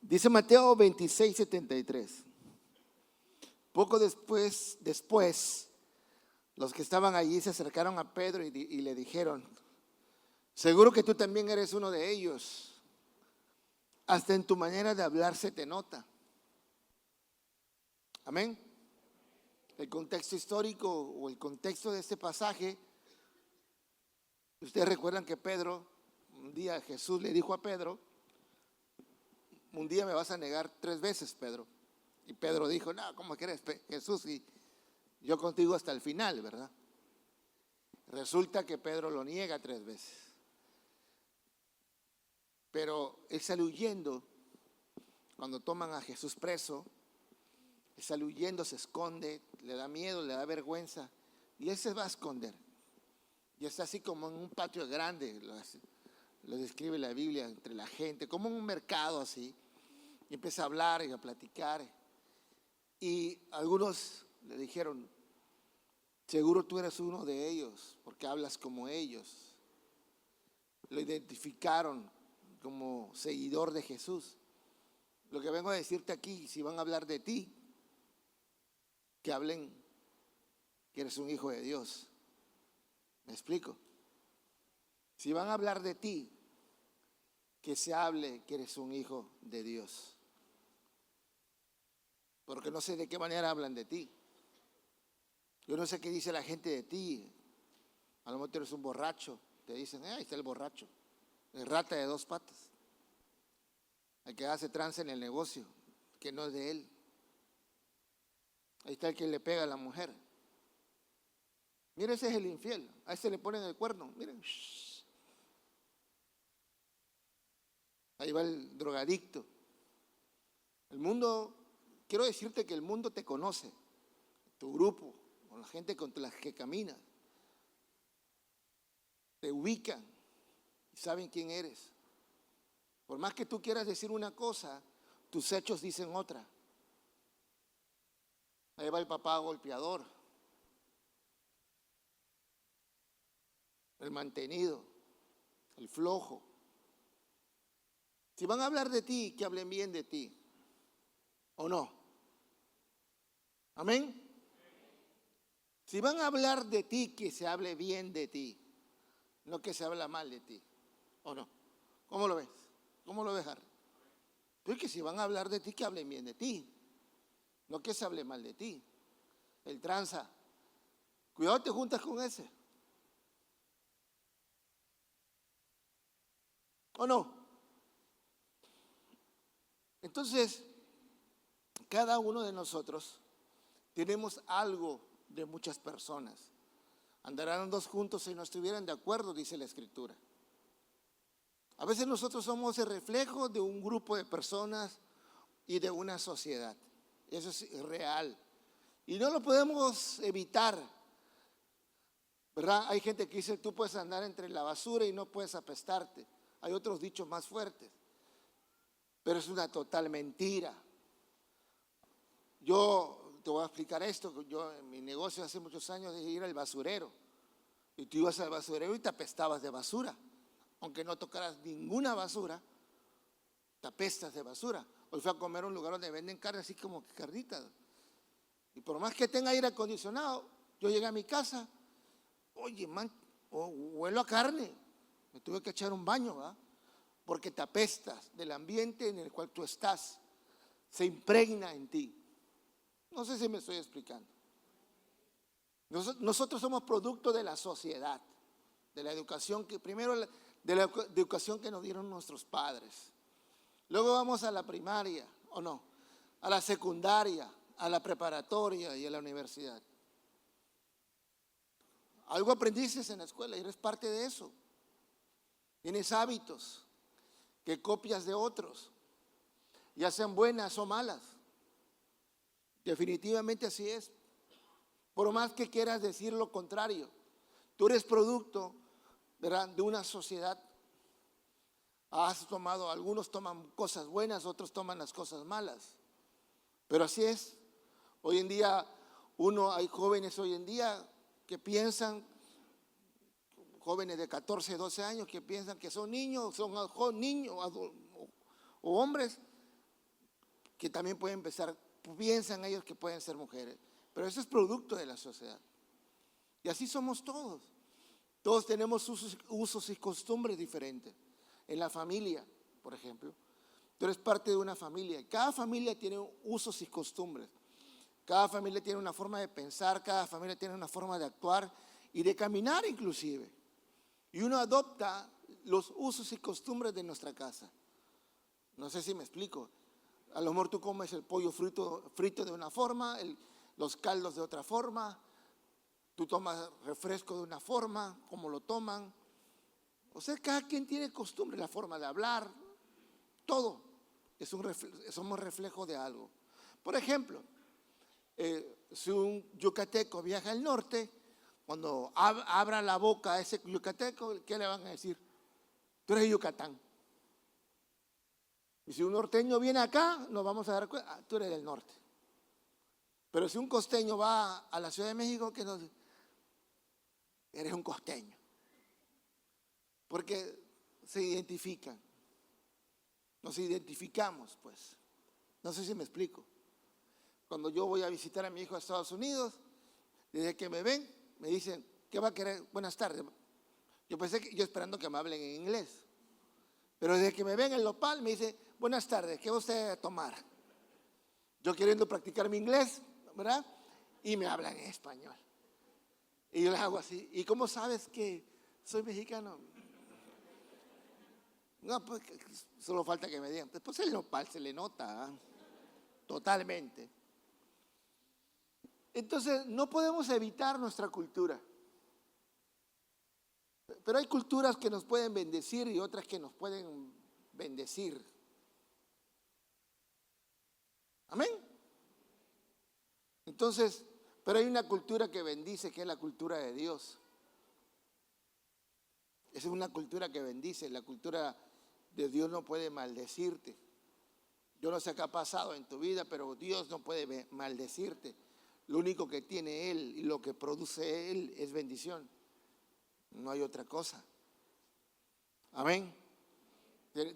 Dice Mateo 26:73. Poco después, los que estaban allí se acercaron a Pedro y le dijeron: seguro que tú también eres uno de ellos. Hasta en tu manera de hablar se te nota. Amén. El contexto histórico o el contexto de este pasaje, ustedes recuerdan que Pedro, un día Jesús le dijo a Pedro: un día me vas a negar 3 veces, Pedro. Y Pedro dijo: no, ¿cómo quieres, Jesús? Y yo contigo hasta el final, ¿verdad? Resulta que Pedro lo niega 3 veces. Pero él sale huyendo. Cuando toman a Jesús preso, él sale huyendo, se esconde, le da miedo, le da vergüenza, y él se va a esconder. Y está así como en un patio grande, lo describe la Biblia, entre la gente, como en un mercado así. Y empieza a hablar y a platicar. Y algunos le dijeron: seguro tú eres uno de ellos, porque hablas como ellos. Lo identificaron como seguidor de Jesús. Lo que vengo a decirte aquí, si van a hablar de ti, que hablen que eres un hijo de Dios. ¿Me explico? Si van a hablar de ti, que se hable que eres un hijo de Dios. Porque no sé de qué manera hablan de ti. Yo no sé qué dice la gente de ti. A lo mejor tú eres un borracho. Te dicen: ahí está el borracho, el rata de 2 patas, el que hace trance en el negocio, que no es de él. Ahí está el que le pega a la mujer. Mira, ese es el infiel. A ese le ponen el cuerno. Miren. Ahí va el drogadicto. El mundo, quiero decirte que el mundo te conoce, tu grupo, con la gente con la que caminas. Te ubican y saben quién eres. Por más que tú quieras decir una cosa, tus hechos dicen otra. Ahí va el papá golpeador, el mantenido, el flojo. Si van a hablar de ti, que hablen bien de ti, ¿o no? Amén. Si van a hablar de ti, que se hable bien de ti, no que se habla mal de ti, ¿o no? ¿Cómo lo ves? ¿Cómo lo ves, Harry? Porque si van a hablar de ti, que hablen bien de ti, no que se hable mal de ti. El tranza, cuidado, te juntas con ese, ¿o no? Entonces, cada uno de nosotros tenemos algo de muchas personas. Andarán 2 juntos si no estuvieran de acuerdo, dice la Escritura. A veces nosotros somos el reflejo de un grupo de personas y de una sociedad. Eso es real. Y no lo podemos evitar, ¿verdad? Hay gente que dice: tú puedes andar entre la basura y no puedes apestarte. Hay otros dichos más fuertes. Pero es una total mentira. Yo te voy a explicar esto. Yo en mi negocio hace muchos años de ir al basurero. Y tú ibas al basurero y te apestabas de basura. Aunque no tocaras ninguna basura, te apestas de basura. Hoy fui a comer a un lugar donde venden carne, así como que carnitas. Y por más que tenga aire acondicionado, yo llegué a mi casa, oye, man, huelo a carne. Me tuve que echar un baño, ¿verdad? Porque te apestas del ambiente en el cual tú estás. Se impregna en ti. No sé si me estoy explicando. Nosotros somos producto de la sociedad, de la educación que primero, de la educación que nos dieron nuestros padres. Luego vamos a la primaria, ¿o no? A la secundaria, a la preparatoria y a la universidad. Algo aprendiste en la escuela y eres parte de eso. Tienes hábitos que copias de otros, ya sean buenas o malas. Definitivamente así es. Por más que quieras decir lo contrario, tú eres producto, ¿verdad?, de una sociedad. Algunos toman cosas buenas, otros toman las cosas malas. Pero así es. Hoy en día, hay jóvenes hoy en día que piensan, jóvenes de 14, 12 años que piensan que son niños, o hombres, que también pueden empezar, piensan ellos que pueden ser mujeres, pero eso es producto de la sociedad. Y así somos todos. Todos tenemos usos y costumbres diferentes. En la familia, por ejemplo, tú eres parte de una familia. Cada familia tiene usos y costumbres. Cada familia tiene una forma de pensar, cada familia tiene una forma de actuar y de caminar inclusive. Y uno adopta los usos y costumbres de nuestra casa. No sé si me explico. A lo mejor tú comes el pollo frito de una forma, los caldos de otra forma, tú tomas refresco de una forma, como lo toman. O sea, cada quien tiene costumbre, la forma de hablar, todo. Somos reflejo de algo. Por ejemplo, si un yucateco viaja al norte, cuando abra la boca a ese yucateco, ¿qué le van a decir? Tú eres de Yucatán. Y si un norteño viene acá, nos vamos a dar cuenta, tú eres del norte. Pero si un costeño va a la Ciudad de México, ¿qué nos dice? Eres un costeño. Porque se identifican. Nos identificamos, pues. No sé si me explico. Cuando yo voy a visitar a mi hijo a Estados Unidos, desde que me ven, me dicen, ¿qué va a querer? Buenas tardes. Yo esperando que me hablen en inglés. Pero desde que me ven en Lopal, me dicen, buenas tardes, ¿qué va usted a tomar? Yo queriendo practicar mi inglés, ¿verdad? Y me hablan en español. Y yo les hago así. ¿Y cómo sabes que soy mexicano? No, pues solo falta que me digan. Después el nopal se le nota, ¿eh? Totalmente. Entonces, no podemos evitar nuestra cultura. Pero hay culturas que nos pueden bendecir y otras que nos pueden bendecir. Amén. Entonces, pero hay una cultura que bendice, que es la cultura de Dios. Esa es una cultura que bendice. La cultura de Dios no puede maldecirte. Yo no sé qué ha pasado en tu vida, pero Dios no puede maldecirte. Lo único que tiene Él y lo que produce Él es bendición. No hay otra cosa. Amén.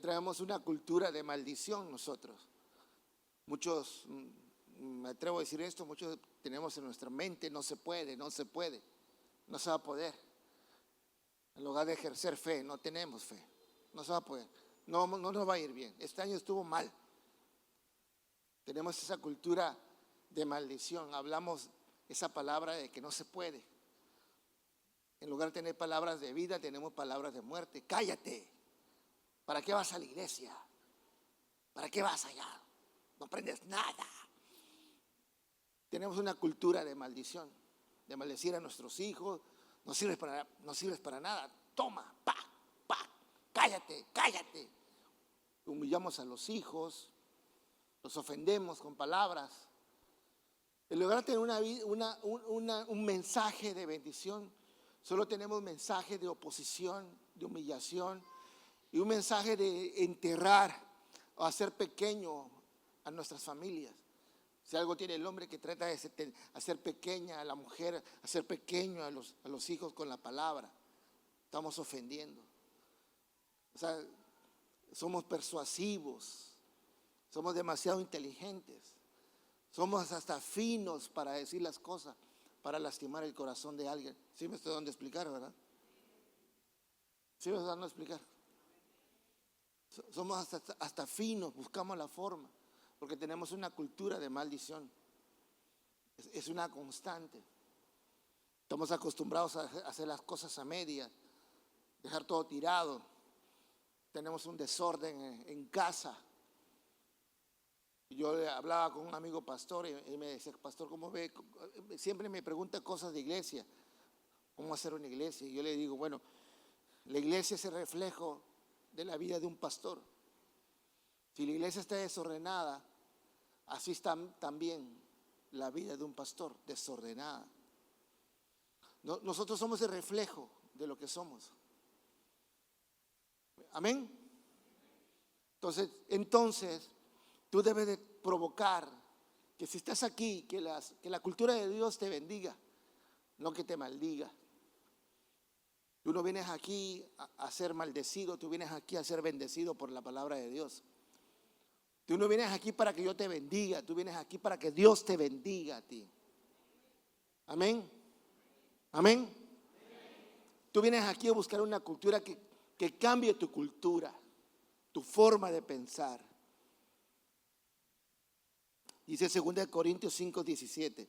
Traemos una cultura de maldición nosotros. Muchos, me atrevo a decir esto, muchos tenemos en nuestra mente, no se puede, no se puede, no se va a poder. En lugar de ejercer fe, no tenemos fe, no se va a poder, no nos va a ir bien. Este año estuvo mal. Tenemos esa cultura de maldición, hablamos esa palabra de que no se puede. En lugar de tener palabras de vida, tenemos palabras de muerte. Cállate. ¿Para qué vas a la iglesia? ¿Para qué vas allá? No aprendes nada. Tenemos una cultura de maldición, de maldecir a nuestros hijos. No sirves para nada. Toma, pa, cállate, cállate. Humillamos a los hijos, los ofendemos con palabras. En lugar de tener un mensaje de bendición, solo tenemos mensaje de oposición, de humillación y un mensaje de enterrar o hacer pequeño a nuestras familias. Si algo tiene el hombre, que trata de hacer pequeña a la mujer, hacer pequeño a los hijos con la palabra, estamos ofendiendo. O sea, somos persuasivos, somos demasiado inteligentes, somos hasta finos para decir las cosas, para lastimar el corazón de alguien. ¿Sí me estoy dando a explicar, verdad? ¿Sí me estoy dando a explicar? Somos hasta finos, buscamos la forma, porque tenemos una cultura de maldición. Es una constante. Estamos acostumbrados a hacer las cosas a medias, dejar todo tirado. Tenemos un desorden en casa. Yo hablaba con un amigo pastor y me decía, pastor, ¿cómo ve? Siempre me pregunta cosas de iglesia, cómo hacer una iglesia. Y yo le digo, bueno, la iglesia es el reflejo de la vida de un pastor. Si la iglesia está desordenada, así está también la vida de un pastor, desordenada. Nosotros somos el reflejo de lo que somos. Amén. Entonces, tú debes de provocar que si estás aquí, que la cultura de Dios te bendiga, no que te maldiga. Tú no vienes aquí a ser maldecido, tú vienes aquí a ser bendecido por la palabra de Dios. Tú no vienes aquí para que yo te bendiga, tú vienes aquí para que Dios te bendiga a ti. Amén. Amén. Tú vienes aquí a buscar una cultura que cambie tu cultura, tu forma de pensar. Dice 2 Corintios 5:17.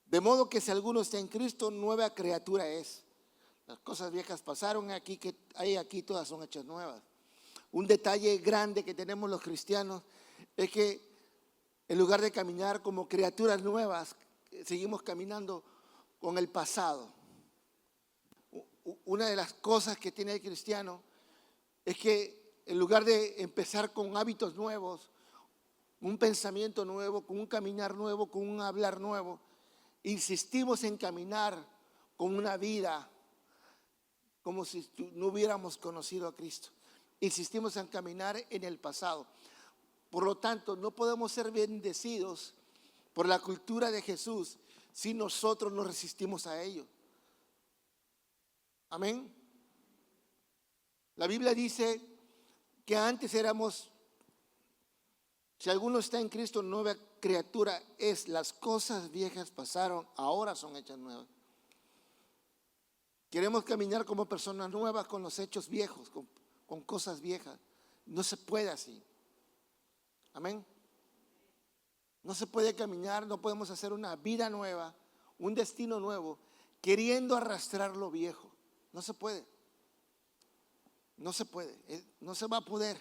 De modo que si alguno está en Cristo, nueva criatura es. Las cosas viejas pasaron, aquí que hay aquí todas son hechas nuevas. Un detalle grande que tenemos los cristianos es que en lugar de caminar como criaturas nuevas, seguimos caminando con el pasado. Una de las cosas que tiene el cristiano es que en lugar de empezar con hábitos nuevos, un pensamiento nuevo, con un caminar nuevo, con un hablar nuevo, insistimos en caminar con una vida como si no hubiéramos conocido a Cristo. Insistimos en caminar en el pasado. Por lo tanto, no podemos ser bendecidos por la cultura de Jesús si nosotros nos resistimos a ello. Amén. La Biblia dice que antes éramos, si alguno está en Cristo, nueva criatura es. Las cosas viejas pasaron, ahora son hechas nuevas. Queremos caminar como personas nuevas con los hechos viejos, con cosas viejas. No se puede así. Amén. No se puede caminar, no podemos hacer una vida nueva, un destino nuevo, queriendo arrastrar lo viejo. No se puede. No se puede. No se va a poder.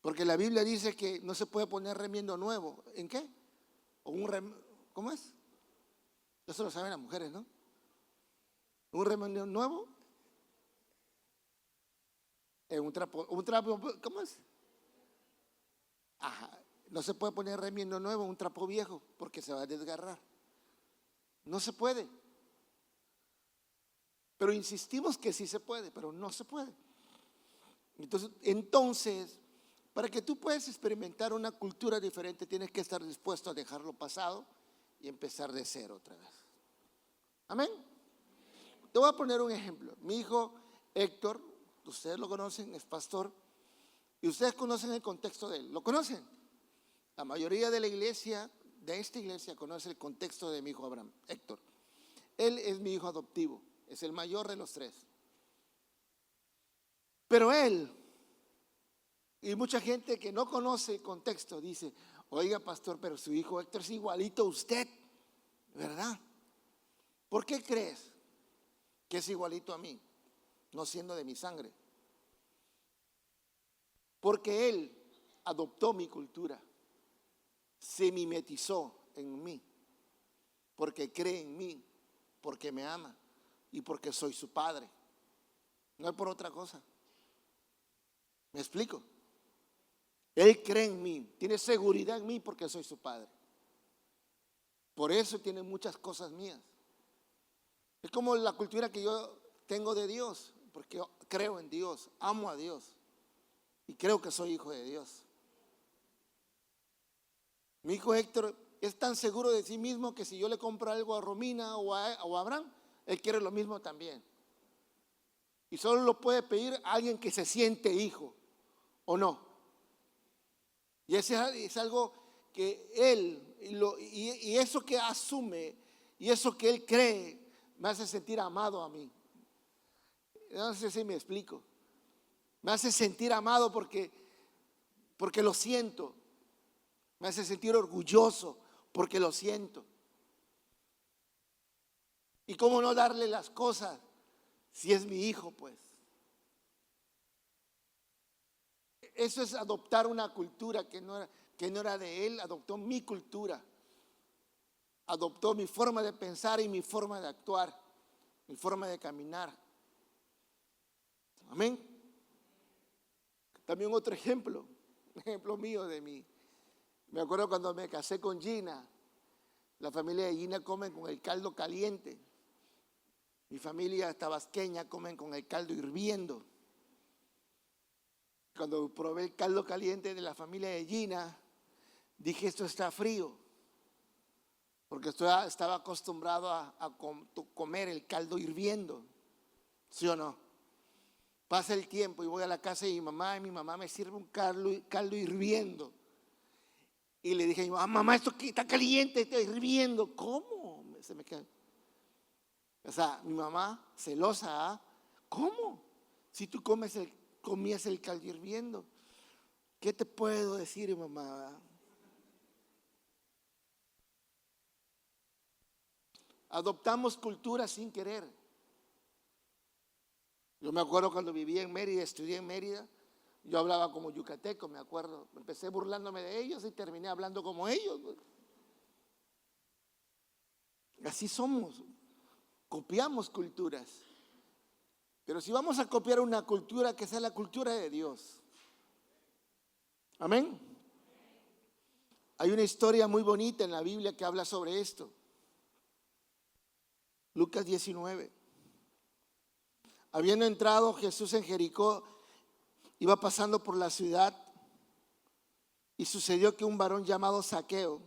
Porque la Biblia dice que no se puede poner remiendo nuevo. ¿En qué? ¿Cómo es? Eso lo saben las mujeres, ¿no? Un remiendo nuevo en un trapo, ¿cómo es? Ajá. No se puede poner remiendo nuevo en un trapo viejo porque se va a desgarrar. No se puede. Pero insistimos que sí se puede, pero no se puede. Entonces, para que tú puedas experimentar una cultura diferente, tienes que estar dispuesto a dejar lo pasado y empezar de cero otra vez. Amén. Te voy a poner un ejemplo. Mi hijo Héctor, ustedes lo conocen, es pastor, y ustedes conocen el contexto de él. ¿Lo conocen? La mayoría de la iglesia, de esta iglesia, conoce el contexto de mi hijo Abraham, Héctor. Él es mi hijo adoptivo, es el mayor de los tres. Pero él, y mucha gente que no conoce el contexto, dice: oiga, pastor, pero su hijo Héctor es igualito a usted, ¿verdad? ¿Por qué crees que es igualito a mí, no siendo de mi sangre? Porque él adoptó mi cultura, se mimetizó en mí, porque cree en mí, porque me ama y porque soy su padre. No es por otra cosa. ¿Me explico? Él cree en mí, tiene seguridad en mí porque soy su padre. Por eso tiene muchas cosas mías. Es como la cultura que yo tengo de Dios, porque yo creo en Dios, amo a Dios y creo que soy hijo de Dios. Mi hijo Héctor es tan seguro de sí mismo que si yo le compro algo a Romina o a Abraham, él quiere lo mismo también. Y solo lo puede pedir a alguien que se siente hijo, ¿o no? Y ese es algo que él, y eso que asume, y eso que él cree, me hace sentir amado a mí. No sé si me explico. Me hace sentir amado porque lo siento. Me hace sentir orgulloso porque lo siento. ¿Y cómo no darle las cosas si es mi hijo, pues? Eso es adoptar una cultura que no era de él, adoptó mi cultura. Adoptó mi forma de pensar y mi forma de actuar, mi forma de caminar. Amén. También otro ejemplo, un ejemplo mío de mí. Me acuerdo cuando me casé con Gina, la familia de Gina comen con el caldo caliente. Mi familia tabasqueña comen con el caldo hirviendo. Cuando probé el caldo caliente de la familia de Gina, dije: esto está frío, porque estaba acostumbrado a comer el caldo hirviendo, ¿sí o no? Pasa el tiempo y voy a la casa de mi mamá y mi mamá me sirve un caldo hirviendo. Y le dije a mi mamá, mamá, esto está caliente, está hirviendo. ¿Cómo? Se me queda. O sea, mi mamá celosa, ¿ah? ¿Cómo? Si tú comías el caldo hirviendo. ¿Qué te puedo decir, mamá? Adoptamos cultura sin querer. Yo me acuerdo cuando vivía en Mérida, estudié en Mérida, yo hablaba como yucateco, me acuerdo. Empecé burlándome de ellos y terminé hablando como ellos. Así somos, copiamos culturas. Pero si vamos a copiar una cultura, que sea la cultura de Dios. Amén. Hay una historia muy bonita en la Biblia que habla sobre esto. Lucas 19. Habiendo entrado Jesús en Jericó, iba pasando por la ciudad y sucedió que un varón llamado Zaqueo,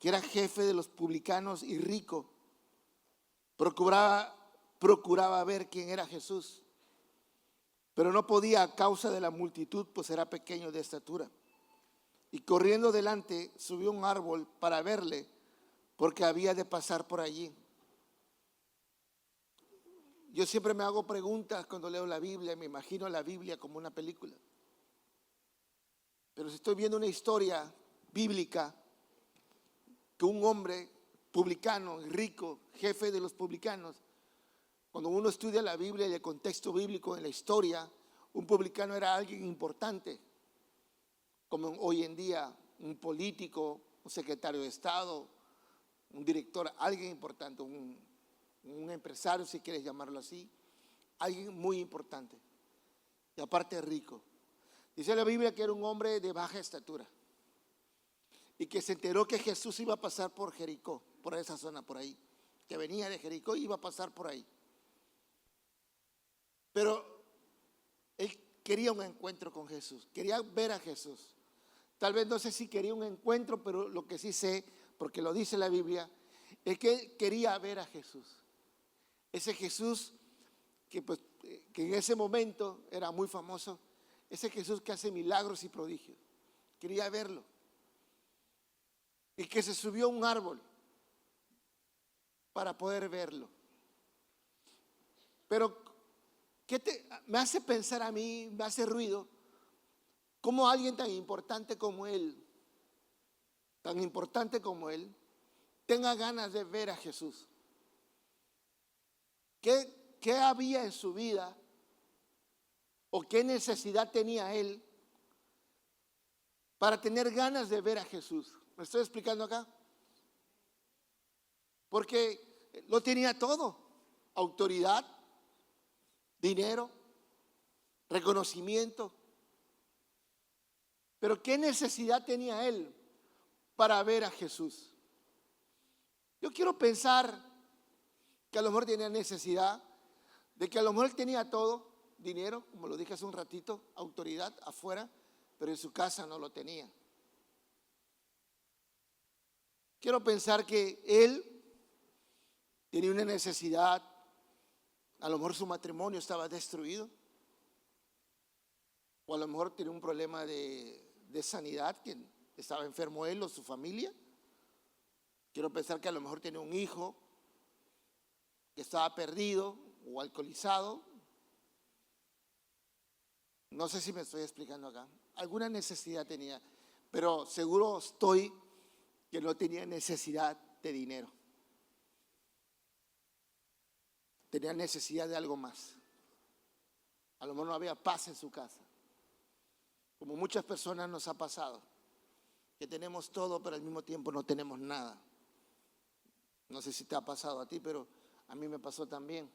que era jefe de los publicanos y rico, procuraba ver quién era Jesús, pero no podía a causa de la multitud, pues era pequeño de estatura. Y corriendo delante subió a un árbol para verle, porque había de pasar por allí. Yo siempre me hago preguntas cuando leo la Biblia, me imagino la Biblia como una película. Pero si estoy viendo una historia bíblica, que un hombre publicano, rico, jefe de los publicanos, cuando uno estudia la Biblia y el contexto bíblico en la historia, un publicano era alguien importante, como hoy en día un político, un secretario de Estado, un director, alguien importante, un empresario, si quieres llamarlo así, alguien muy importante y aparte rico. Dice la Biblia que era un hombre de baja estatura y que se enteró que Jesús iba a pasar por Jericó, por esa zona por ahí, que venía de Jericó y iba a pasar por ahí. Pero él quería un encuentro con Jesús, quería ver a Jesús. Tal vez no sé si quería un encuentro, pero lo que sí sé, porque lo dice la Biblia, es que él quería ver a Jesús. Ese Jesús que en ese momento era muy famoso, ese Jesús que hace milagros y prodigios. Quería verlo. Y que se subió a un árbol para poder verlo. Pero me hace pensar a mí, me hace ruido, cómo alguien tan importante como él, tenga ganas de ver a Jesús. ¿Qué había en su vida o qué necesidad tenía él para tener ganas de ver a Jesús? ¿Me estoy explicando acá? Porque lo tenía todo: autoridad, dinero, reconocimiento. Pero ¿qué necesidad tenía él para ver a Jesús? Yo quiero pensar que a lo mejor tenía necesidad, de que a lo mejor él tenía todo, dinero, como lo dije hace un ratito, autoridad afuera, pero en su casa no lo tenía. Quiero pensar que él tenía una necesidad, a lo mejor su matrimonio estaba destruido, o a lo mejor tenía un problema de sanidad, que estaba enfermo él o su familia. Quiero pensar que a lo mejor tenía un hijo que estaba perdido o alcoholizado. No sé si me estoy explicando acá. Alguna necesidad tenía, pero seguro estoy que no tenía necesidad de dinero. Tenía necesidad de algo más. A lo mejor no había paz en su casa. Como muchas personas nos ha pasado, que tenemos todo, pero al mismo tiempo no tenemos nada. No sé si te ha pasado a ti, pero a mí me pasó también.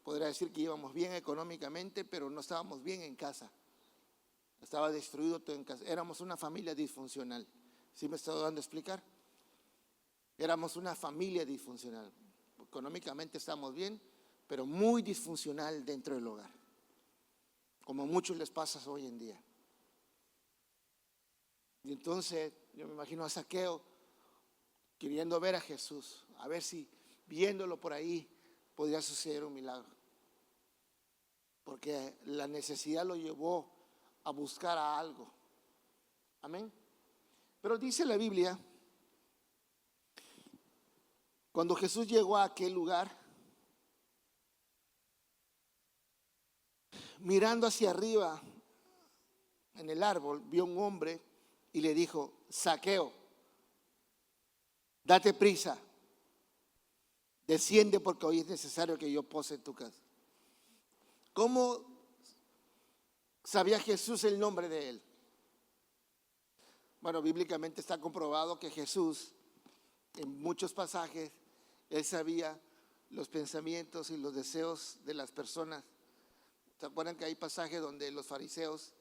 Podría decir que íbamos bien económicamente, pero no estábamos bien en casa. Estaba destruido todo en casa. Éramos una familia disfuncional. ¿Sí me estoy dando a explicar? Éramos una familia disfuncional. Económicamente estábamos bien, pero muy disfuncional dentro del hogar, como a muchos les pasa hoy en día. Y entonces yo me imagino a Zaqueo queriendo ver a Jesús, a ver si viéndolo por ahí podría suceder un milagro. porque la necesidad lo llevó a buscar a algo. Amén. Pero dice la Biblia, cuando Jesús llegó a aquel lugar, mirando hacia arriba en el árbol, vio un hombre y le dijo: Zaqueo, date prisa, desciende porque hoy es necesario que yo pose en tu casa. ¿Cómo sabía Jesús el nombre de él? Bueno, bíblicamente está comprobado que Jesús, en muchos pasajes, él sabía los pensamientos y los deseos de las personas. ¿Se acuerdan que hay pasajes donde los fariseos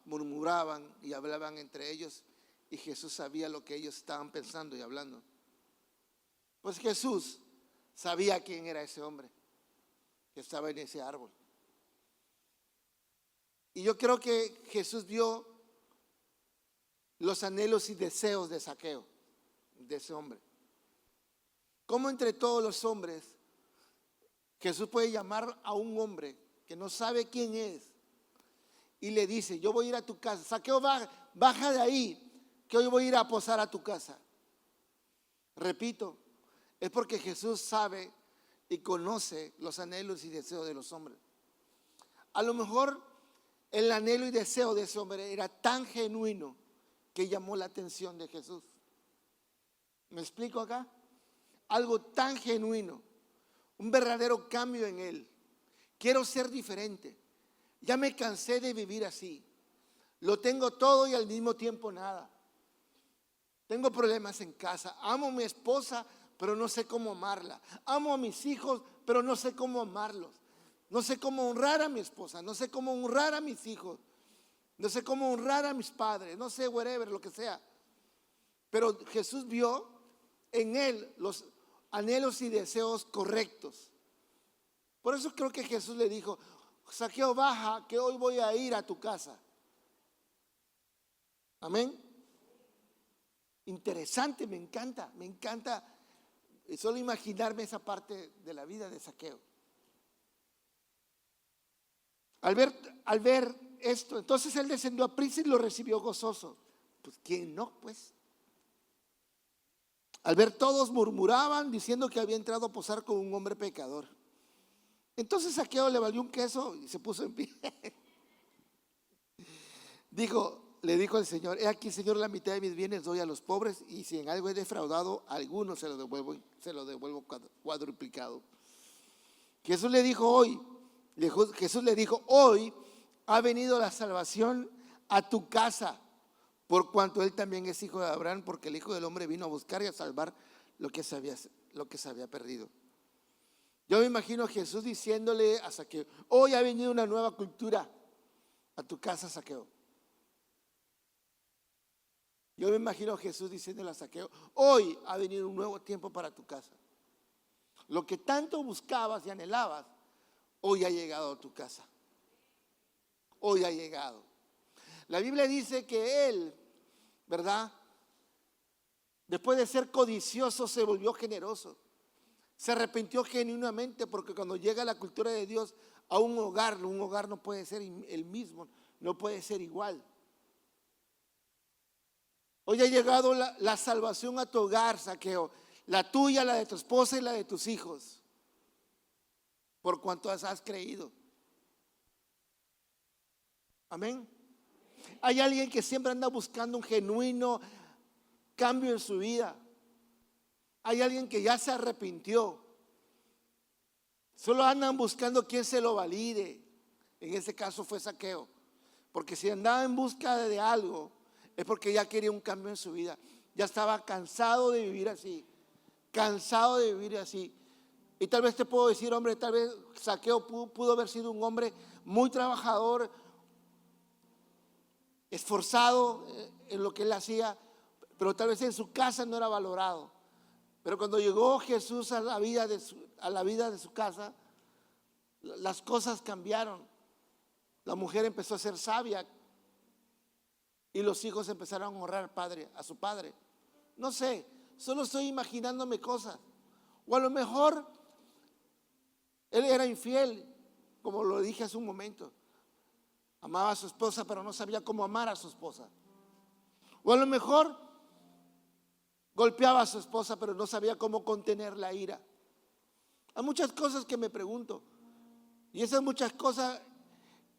murmuraban y hablaban entre ellos y Jesús sabía lo que ellos estaban pensando y hablando? Pues Jesús sabía quién era ese hombre que estaba en ese árbol. Y yo creo que Jesús vio los anhelos y deseos de Zaqueo, de ese hombre. ¿Cómo entre todos los hombres Jesús puede llamar a un hombre que no sabe quién es y le dice: yo voy a ir a tu casa, Zaqueo, baja de ahí, que hoy voy a ir a posar a tu casa? Repito, es porque Jesús sabe y conoce los anhelos y deseos de los hombres. A lo mejor el anhelo y deseo de ese hombre era tan genuino que llamó la atención de Jesús. ¿Me explico acá? Algo tan genuino, un verdadero cambio en él. Quiero ser diferente. Ya me cansé de vivir así. Lo tengo todo y al mismo tiempo nada. Tengo problemas en casa. Amo a mi esposa, pero no sé cómo amarla. Amo a mis hijos, pero no sé cómo amarlos. No sé cómo honrar a mi esposa. No sé cómo honrar a mis hijos. No sé cómo honrar a mis padres. No sé, whatever, lo que sea. Pero Jesús vio en él los anhelos y deseos correctos. Por eso creo que Jesús le dijo: Zaqueo, baja, que hoy voy a ir a tu casa. Amén. Interesante, me encanta solo imaginarme esa parte de la vida de Zaqueo. Al ver esto, entonces él descendió a prisa y lo recibió gozoso. Pues ¿quién no? Pues al ver todos murmuraban diciendo que había entrado a posar con un hombre pecador. Entonces Zaqueo le valió un queso y se puso en pie. Le dijo al Señor: he aquí, Señor, la mitad de mis bienes doy a los pobres, y si en algo he defraudado a alguno, se lo devuelvo cuadruplicado. Jesús le dijo: hoy ha venido la salvación a tu casa, por cuanto él también es hijo de Abraham, porque el Hijo del Hombre vino a buscar y a salvar lo que se había perdido. Yo me imagino a Jesús diciéndole a Zaqueo: hoy ha venido una nueva cultura a tu casa, Zaqueo. Yo me imagino a Jesús diciéndole a Zaqueo: hoy ha venido un nuevo tiempo para tu casa. Lo que tanto buscabas y anhelabas, hoy ha llegado a tu casa. Hoy ha llegado. La Biblia dice que él, ¿verdad?, después de ser codicioso, se volvió generoso. Se arrepintió genuinamente, porque cuando llega la cultura de Dios a un hogar no puede ser el mismo, no puede ser igual. Hoy ha llegado la salvación a tu hogar, Zaqueo, la tuya, la de tu esposa y la de tus hijos, por cuanto has creído. Amén. Hay alguien que siempre anda buscando un genuino cambio en su vida. Hay alguien que ya se arrepintió. Solo andan buscando quien se lo valide. En ese caso fue Zaqueo. Porque si andaba en busca de algo, es porque ya quería un cambio en su vida. Ya estaba cansado de vivir así. Cansado de vivir así. Y tal vez te puedo decir, hombre, tal vez Zaqueo pudo haber sido un hombre muy trabajador, esforzado en lo que él hacía, pero tal vez en su casa no era valorado. Pero cuando llegó Jesús a la vida de su casa, las cosas cambiaron. La mujer empezó a ser sabia y los hijos empezaron a honrar a su padre. No sé, solo estoy imaginándome cosas. O a lo mejor él era infiel como lo dije hace un momento. Amaba a su esposa, pero no sabía cómo amar a su esposa. O a lo mejor golpeaba a su esposa, pero no sabía cómo contener la ira. Hay muchas cosas que me pregunto. Y esas muchas cosas,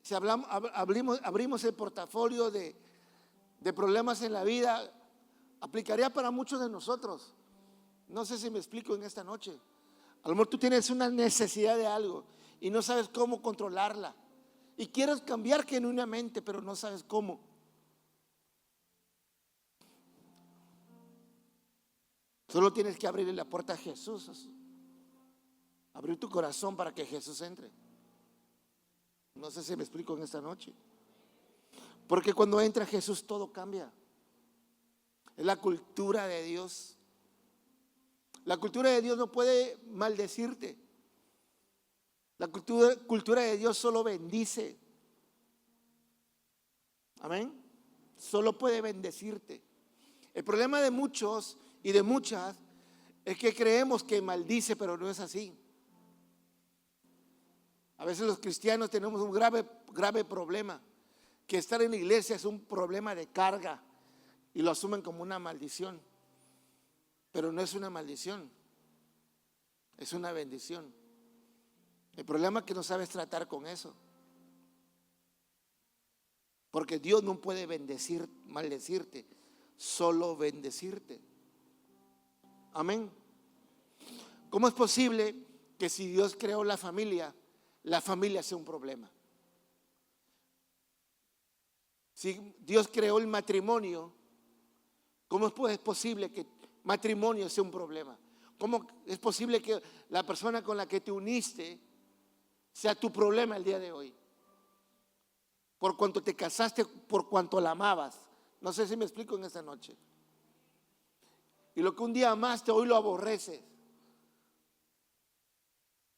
si abrimos el portafolio de problemas en la vida, aplicaría para muchos de nosotros. No sé si me explico en esta noche. A lo mejor tú tienes una necesidad de algo y no sabes cómo controlarla. Y quieres cambiar genuinamente, pero no sabes cómo. Solo tienes que abrirle la puerta a Jesús. Abrir tu corazón para que Jesús entre. No sé si me explico en esta noche. Porque cuando entra Jesús todo cambia. Es la cultura de Dios. La cultura de Dios no puede maldecirte. La cultura de Dios solo bendice. Amén. Solo puede bendecirte. El problema de muchos y de muchas es que creemos que maldice, pero no es así. A veces los cristianos tenemos un grave problema, que estar en la iglesia es un problema de carga y lo asumen como una maldición. Pero no es una maldición, es una bendición. El problema es que no sabes tratar con eso. Porque Dios no puede maldecirte, solo bendecirte. Amén. ¿Cómo es posible que si Dios creó la familia sea un problema? Si Dios creó el matrimonio, ¿cómo es posible que matrimonio sea un problema? ¿Cómo es posible que la persona con la que te uniste sea tu problema el día de hoy? Por cuanto te casaste, por cuanto la amabas. No sé si me explico en esta noche. Y lo que un día amaste, hoy lo aborreces.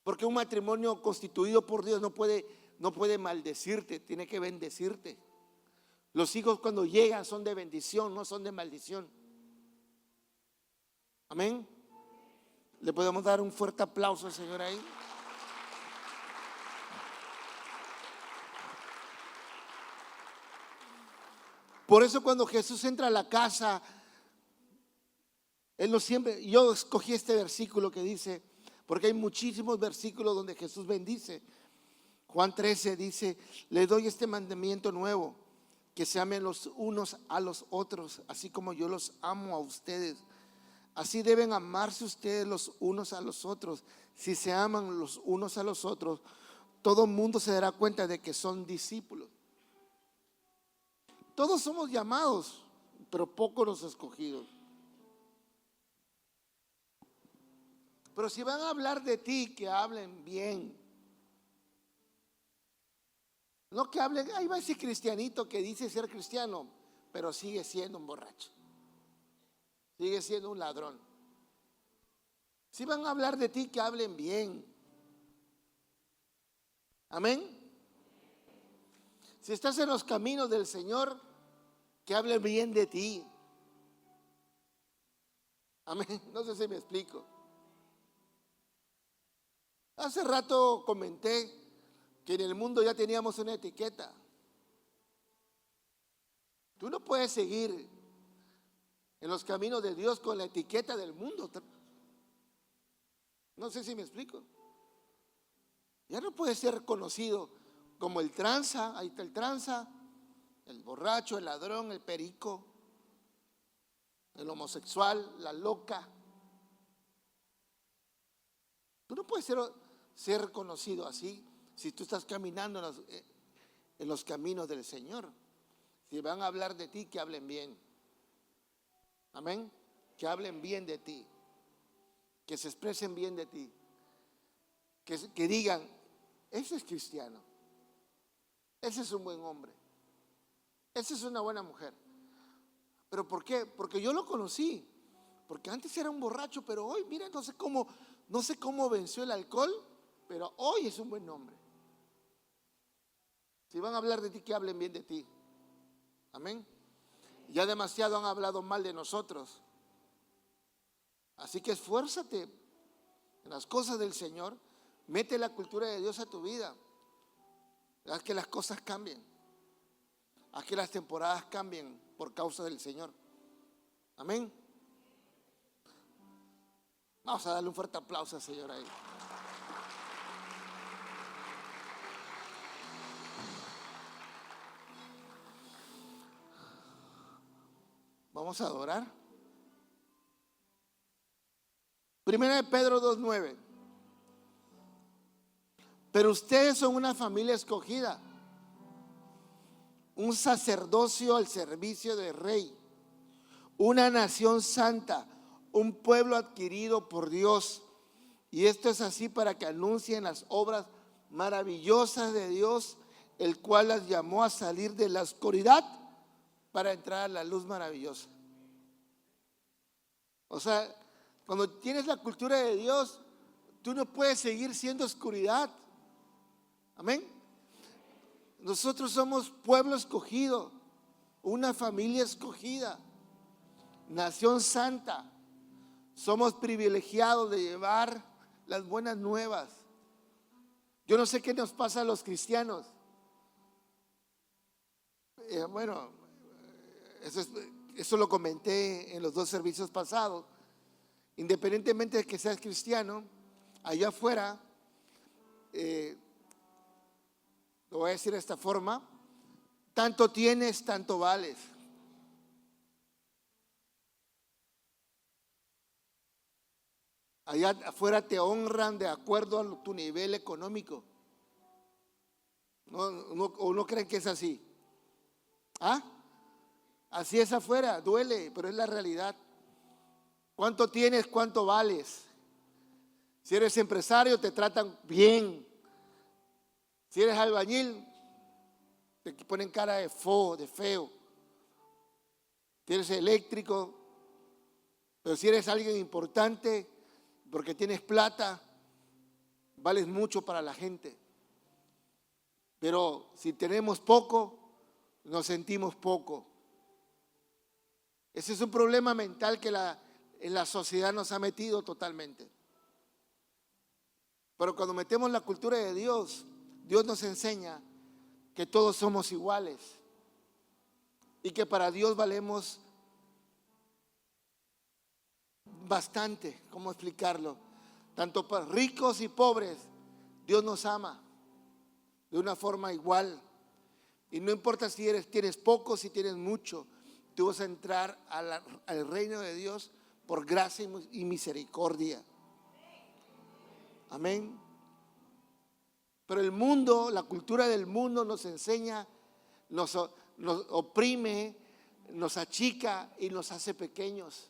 Porque un matrimonio constituido por Dios no puede maldecirte, tiene que bendecirte. Los hijos cuando llegan son de bendición, no son de maldición. Amén. ¿Le podemos dar un fuerte aplauso al Señor ahí? Por eso cuando Jesús entra a la casa, Él no siempre, yo escogí este versículo que dice, porque hay muchísimos versículos donde Jesús bendice. Juan 13 dice, le doy este mandamiento nuevo, que se amen los unos a los otros, así como yo los amo a ustedes. Así deben amarse ustedes los unos a los otros. Si se aman los unos a los otros, todo el mundo se dará cuenta de que son discípulos. Todos somos llamados, pero pocos los escogidos. Pero si van a hablar de ti, que hablen bien. No que hablen, ahí va ese cristianito que dice ser cristiano, pero sigue siendo un borracho. Sigue siendo un ladrón. Si van a hablar de ti, que hablen bien. Amén. Si estás en los caminos del Señor, que hablen bien de ti. Amén. No sé si me explico. Hace rato comenté que en el mundo ya teníamos una etiqueta. Tú no puedes seguir en los caminos de Dios con la etiqueta del mundo. No sé si me explico. Ya no puedes ser reconocido como el tranza, ahí está el tranza, el borracho, el ladrón, el perico, el homosexual, la loca. Tú no puedes ser reconocido así si tú estás caminando en los caminos del Señor. Si van a hablar de ti, que hablen bien. Amén. Que hablen bien de ti. Que se expresen bien de ti. Que digan, ese es cristiano. Ese es un buen hombre. Esa es una buena mujer. ¿Pero por qué? Porque yo lo conocí. Porque antes era un borracho, pero hoy, mira, no sé cómo venció el alcohol, pero hoy es un buen hombre. Si van a hablar de ti, que hablen bien de ti. Amén. Ya demasiado han hablado mal de nosotros. Así que esfuérzate en las cosas del Señor. Mete la cultura de Dios a tu vida. Haz que las cosas cambien. Haz que las temporadas cambien por causa del Señor. Amén. Vamos a darle un fuerte aplauso al Señor ahí. Vamos a adorar. Primera de Pedro 2:9. Pero ustedes son una familia escogida, un sacerdocio al servicio del Rey, una nación santa, un pueblo adquirido por Dios. Y esto es así para que anuncien las obras maravillosas de Dios, el cual las llamó a salir de la oscuridad para entrar a la luz maravillosa. O sea, cuando tienes la cultura de Dios, tú no puedes seguir siendo oscuridad. Amén. Nosotros somos pueblo escogido, una familia escogida, nación santa. Somos privilegiados de llevar las buenas nuevas. Yo no sé qué nos pasa a los cristianos. Bueno, eso lo comenté en los 2 servicios pasados. Independientemente de que seas cristiano, allá afuera, lo voy a decir de esta forma: tanto tienes, tanto vales. Allá afuera te honran de acuerdo a tu nivel económico. ¿O no creen que es así? ¿Ah? Así es afuera, duele, pero es la realidad. ¿Cuánto tienes? ¿Cuánto vales? Si eres empresario, te tratan bien. Si eres albañil, te ponen cara de feo. Si eres eléctrico, pero si eres alguien importante, porque tienes plata, vales mucho para la gente. Pero si tenemos poco, nos sentimos poco. Ese es un problema mental que en la sociedad nos ha metido totalmente. Pero cuando metemos la cultura de Dios, Dios nos enseña que todos somos iguales y que para Dios valemos bastante. ¿Cómo explicarlo? Tanto para ricos y pobres, Dios nos ama de una forma igual. Y no importa si tienes poco, si tienes mucho, tú vas a entrar al reino de Dios por gracia y misericordia. Amén. Pero el mundo, la cultura del mundo nos enseña, nos oprime, nos achica y nos hace pequeños.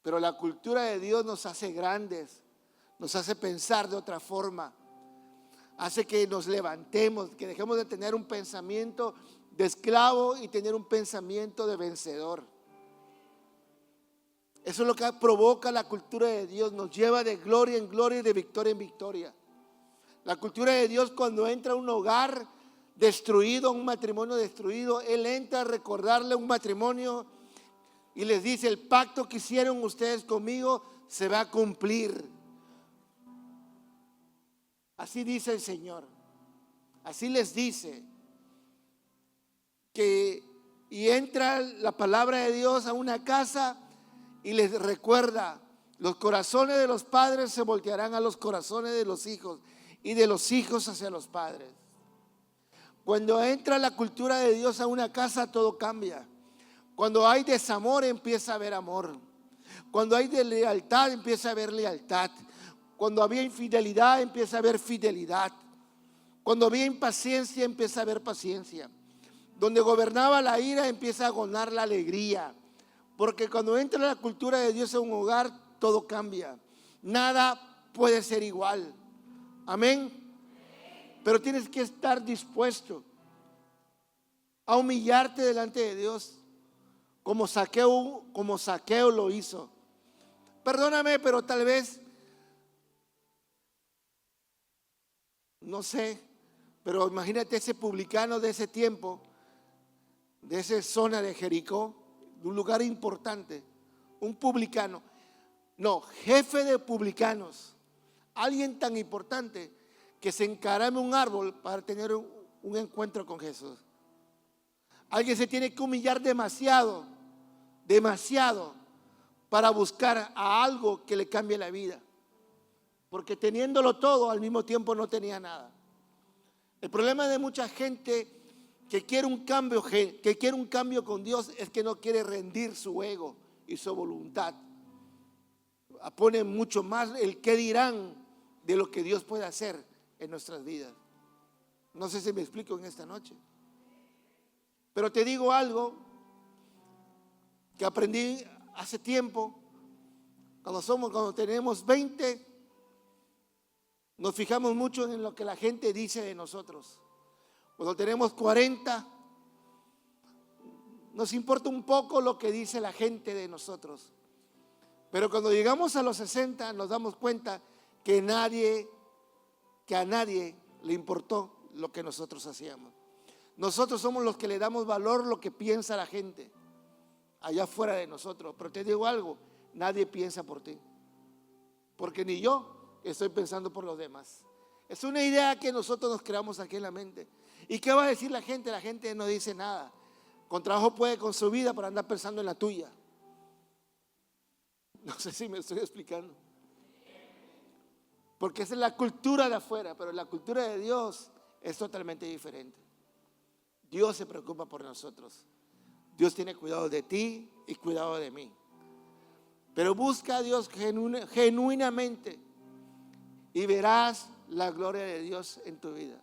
Pero la cultura de Dios nos hace grandes, nos hace pensar de otra forma, hace que nos levantemos, que dejemos de tener un pensamiento de esclavo y tener un pensamiento de vencedor. Eso es lo que provoca la cultura de Dios, nos lleva de gloria en gloria y de victoria en victoria. La cultura de Dios, cuando entra a un hogar destruido, un matrimonio destruido, Él entra a recordarle un matrimonio y les dice: el pacto que hicieron ustedes conmigo se va a cumplir. Así dice el Señor. Así les dice. Y entra la palabra de Dios a una casa y les recuerda: los corazones de los padres se voltearán a los corazones de los hijos y de los hijos hacia los padres. Cuando entra la cultura de Dios a una casa, todo cambia. Cuando hay desamor, empieza a haber amor. Cuando hay deslealtad, empieza a haber lealtad. Cuando había infidelidad, empieza a haber fidelidad. Cuando había impaciencia, empieza a haber paciencia. Donde gobernaba la ira, empieza a gobernar la alegría. Porque cuando entra la cultura de Dios en un hogar, todo cambia. Nada puede ser igual. Amén. Pero tienes que estar dispuesto a humillarte delante de Dios, como Zaqueo lo hizo. Perdóname, pero tal vez, no sé, pero imagínate ese publicano de ese tiempo, de esa zona de Jericó, de un lugar importante, un publicano, no, jefe de publicanos, alguien tan importante que se encarame un árbol para tener un encuentro con Jesús. Alguien se tiene que humillar demasiado, demasiado, para buscar a algo que le cambie la vida. Porque teniéndolo todo, al mismo tiempo no tenía nada. El problema de mucha gente que quiere un cambio con Dios es que no quiere rendir su ego y su voluntad. Pone mucho más el qué dirán de lo que Dios puede hacer en nuestras vidas. No sé si me explico en esta noche. Pero te digo algo que aprendí hace tiempo. Cuando tenemos 20, nos fijamos mucho en lo que la gente dice de nosotros. Cuando tenemos 40, nos importa un poco lo que dice la gente de nosotros. Pero cuando llegamos a los 60, nos damos cuenta que a nadie le importó lo que nosotros hacíamos. Nosotros somos los que le damos valor a lo que piensa la gente allá afuera de nosotros. Pero te digo algo, nadie piensa por ti, porque ni yo estoy pensando por los demás. Es una idea que nosotros nos creamos aquí en la mente. ¿Y qué va a decir la gente? La gente no dice nada. Con trabajo puede con su vida para andar pensando en la tuya. No sé si me estoy explicando. Porque esa es la cultura de afuera, pero la cultura de Dios es totalmente diferente. Dios se preocupa por nosotros. Dios tiene cuidado de ti y cuidado de mí. Pero busca a Dios genuinamente y verás la gloria de Dios en tu vida.